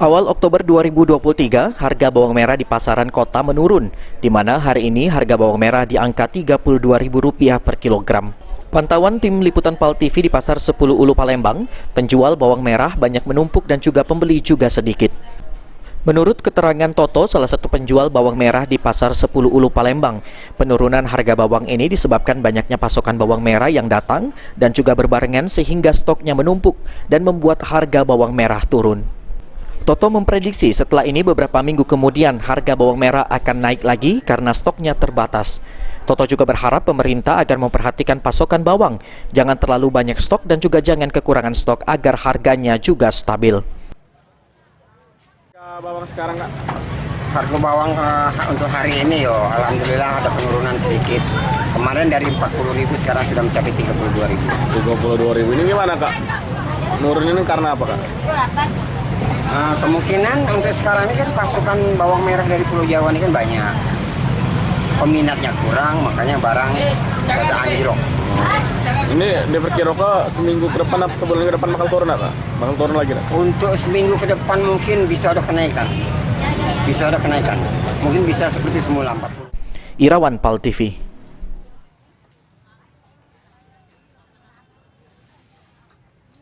Awal Oktober 2023, harga bawang merah di pasaran kota menurun, di mana hari ini harga bawang merah di angka Rp32.000 per kilogram. Pantauan tim liputan PAL TV di Pasar 10 Ulu Palembang, penjual bawang merah banyak menumpuk dan juga pembeli juga sedikit. Menurut keterangan Toto, salah satu penjual bawang merah di Pasar 10 Ulu Palembang, penurunan harga bawang ini disebabkan banyaknya pasokan bawang merah yang datang dan juga berbarengan sehingga stoknya menumpuk dan membuat harga bawang merah turun. Toto memprediksi setelah ini beberapa minggu kemudian harga bawang merah akan naik lagi karena stoknya terbatas. Toto juga berharap pemerintah agar memperhatikan pasokan bawang, jangan terlalu banyak stok dan juga jangan kekurangan stok agar harganya juga stabil. Bawang sekarang, Kak? Harga bawang untuk hari ini alhamdulillah ada penurunan sedikit. Kemarin dari 40.000 sekarang sudah mencapai 32.000. 32.000 ini gimana, Kak? Nurun ini karena apa, Kak? Kemungkinan untuk sekarang ini kan pasokan bawang merah dari Pulau Jawa ini kan banyak. Peminatnya kurang, makanya barang ada anjlok. Ini diperkirakan seminggu ke depan atau sebulan ke depan bakal turun, Kak? Bakal turun lagi, Kak? Untuk seminggu ke depan mungkin bisa ada kenaikan. Mungkin bisa seperti semula 40. Irawan PAL TV.